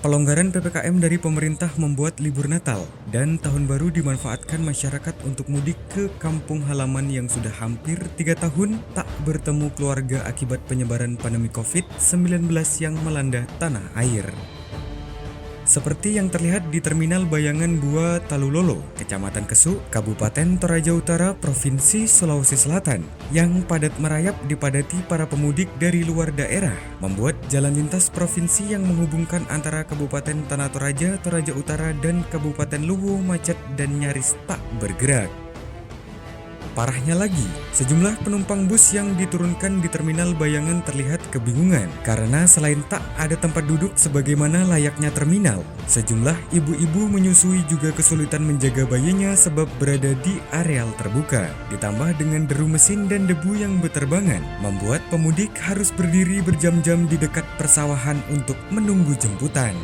Pelonggaran PPKM dari pemerintah membuat libur Natal dan Tahun Baru dimanfaatkan masyarakat untuk mudik ke kampung halaman yang sudah hampir 3 tahun tak bertemu keluarga akibat penyebaran pandemi COVID-19 yang melanda tanah air. Seperti yang terlihat di Terminal Bayangan Bua Talulolo, Kecamatan Kesu, Kabupaten Toraja Utara, Provinsi Sulawesi Selatan, yang padat merayap dipadati para pemudik dari luar daerah, membuat jalan lintas provinsi yang menghubungkan antara Kabupaten Tanah Toraja, Toraja Utara, dan Kabupaten Luwu macet dan nyaris tak bergerak. Parahnya lagi, sejumlah penumpang bus yang diturunkan di Terminal Bayangan terlihat kebingungan karena selain tak ada tempat duduk sebagaimana layaknya terminal, sejumlah ibu-ibu menyusui juga kesulitan menjaga bayinya sebab berada di areal terbuka. Ditambah dengan deru mesin dan debu yang berterbangan, membuat pemudik harus berdiri berjam-jam di dekat persawahan untuk menunggu jemputan.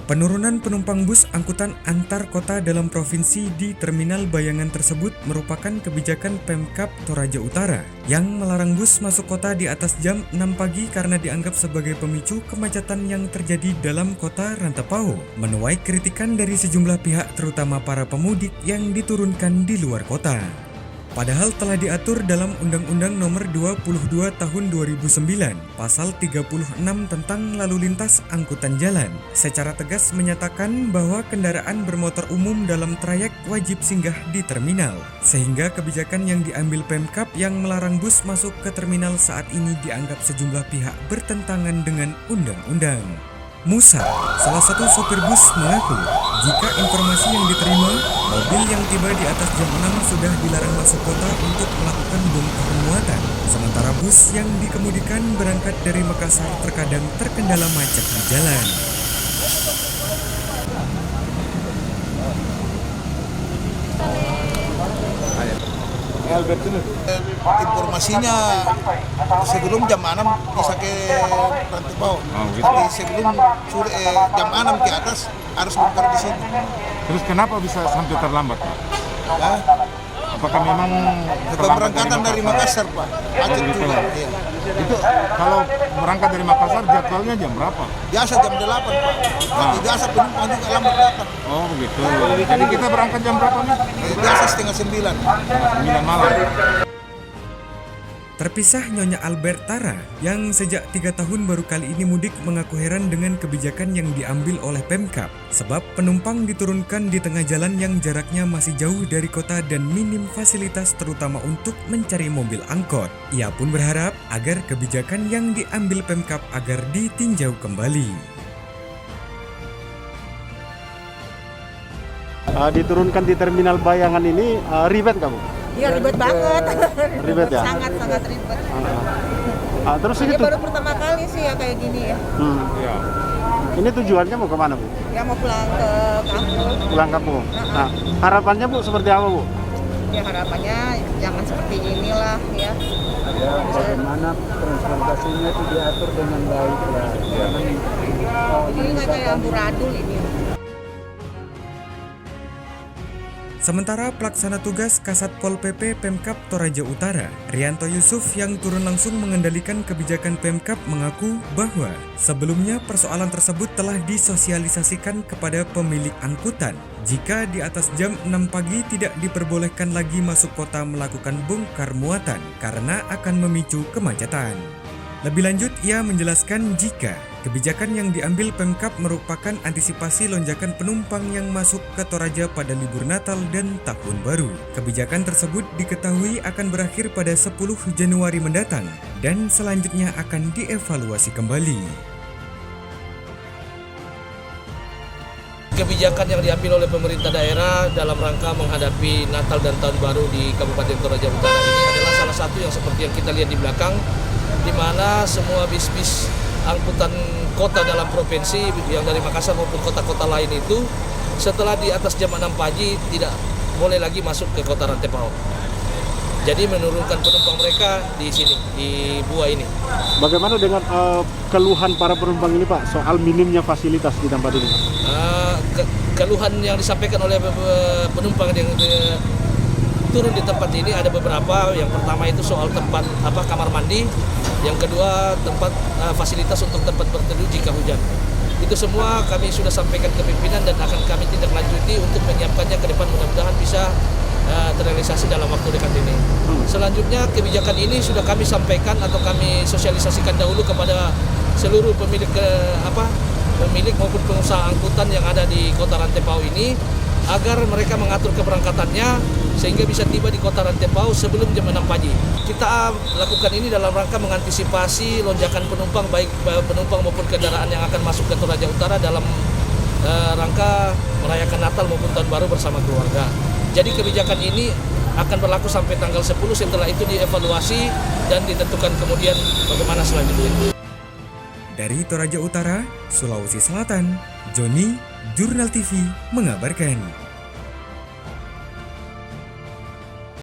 Penurunan penumpang bus angkutan antar kota dalam provinsi di Terminal Bayangan tersebut merupakan kebijakan Pemkab Toraja Utara yang melarang bus masuk kota di atas jam 6 pagi karena dianggap sebagai pemicu kemacetan yang terjadi dalam kota Rantepao, menuai kritikan dari sejumlah pihak terutama para pemudik yang diturunkan di luar kota. Padahal telah diatur dalam Undang-Undang Nomor 22 Tahun 2009, Pasal 36 tentang lalu lintas angkutan jalan, secara tegas menyatakan bahwa kendaraan bermotor umum dalam trayek wajib singgah di terminal. Sehingga kebijakan yang diambil Pemkab yang melarang bus masuk ke terminal saat ini dianggap sejumlah pihak bertentangan dengan undang-undang. Musa, salah satu sopir bus, mengaku jika informasi yang diterima, mobil yang tiba di atas jam 6 sudah dilarang masuk kota untuk melakukan bongkar muatan. Sementara bus yang dikemudikan berangkat dari Makassar terkadang terkendala macet di jalan. Informasinya sebelum jam 6 bisa ke Rantepao. Tapi sebelum jam 6 ke atas harus bongkar di sini. Terus kenapa bisa sampai terlambat, Pak? Ya, Apakah memang keberangkatan dari Makassar, Pak. Macet juga. Iya. Itu kalau berangkat dari Makassar jadwalnya jam berapa? Biasa jam 8, Pak. Tapi biasa penumpang juga lambat datang. Oh begitu. Jadi kita berangkat jam berapa nih? Biasa setengah 9. 9 malam. Terpisah Nyonya Albert Tara yang sejak 3 tahun baru kali ini mudik mengaku heran dengan kebijakan yang diambil oleh Pemkab sebab penumpang diturunkan di tengah jalan yang jaraknya masih jauh dari kota dan minim fasilitas terutama untuk mencari mobil angkot. Ia pun berharap agar kebijakan yang diambil Pemkab agar ditinjau kembali. Diturunkan di Terminal Bayangan ini ribet nggak, Bu? Iya, ribet banget. Ribet ya? Sangat ribet. Terus Ini ini baru pertama kali sih ya kayak gini ya. Ya. Ini tujuannya mau kemana, Bu? Ya mau pulang ke kampung. Pulang kampung. Nah, harapannya, Bu, seperti apa, Bu? Ya harapannya jangan seperti inilah ya. Ya, bagaimana transportasinya itu diatur dengan baik lah. Ini nggak kayak amburadul ini. Sementara pelaksana tugas Kasat Pol PP Pemkab Toraja Utara, Rianto Yusuf yang turun langsung mengendalikan kebijakan Pemkab mengaku bahwa sebelumnya persoalan tersebut telah disosialisasikan kepada pemilik angkutan. Jika di atas jam 6 pagi tidak diperbolehkan lagi masuk kota melakukan bongkar muatan karena akan memicu kemacetan. Lebih lanjut, ia menjelaskan jika kebijakan yang diambil Pemkab merupakan antisipasi lonjakan penumpang yang masuk ke Toraja pada libur Natal dan Tahun Baru. Kebijakan tersebut diketahui akan berakhir pada 10 Januari mendatang dan selanjutnya akan dievaluasi kembali. Kebijakan yang diambil oleh pemerintah daerah dalam rangka menghadapi Natal dan Tahun Baru di Kabupaten Toraja Utara ini adalah salah satu yang seperti yang kita lihat di belakang, di mana semua bis-bis angkutan kota dalam provinsi yang dari Makassar maupun kota-kota lain itu setelah di atas jam 6 pagi tidak boleh lagi masuk ke kota Rantepao. Jadi menurunkan penumpang mereka di sini, di Bua ini. Bagaimana dengan keluhan para penumpang ini, Pak, soal minimnya fasilitas di tempat ini? Keluhan yang disampaikan oleh penumpang yang turun di tempat ini ada beberapa. Yang pertama itu soal tempat kamar mandi, yang kedua tempat fasilitas untuk tempat berteduh jika hujan. Itu semua kami sudah sampaikan ke pimpinan dan akan kami tindak lanjuti untuk menyiapkannya ke depan, mudah-mudahan bisa terrealisasi dalam waktu dekat ini. Selanjutnya kebijakan ini sudah kami sampaikan atau kami sosialisasikan dahulu kepada seluruh pemilik pemilik maupun pengusaha angkutan yang ada di Kota Rantepao ini agar mereka mengatur keberangkatannya sehingga bisa tiba di Kota Rantepao sebelum jam 6 pagi. Kita lakukan ini dalam rangka mengantisipasi lonjakan penumpang, baik penumpang maupun kendaraan yang akan masuk ke Toraja Utara dalam rangka merayakan Natal maupun Tahun Baru bersama keluarga. Jadi kebijakan ini akan berlaku sampai tanggal 10, setelah itu dievaluasi dan ditentukan kemudian bagaimana selanjutnya. Dari Toraja Utara, Sulawesi Selatan, Joni, Jurnal TV mengabarkan.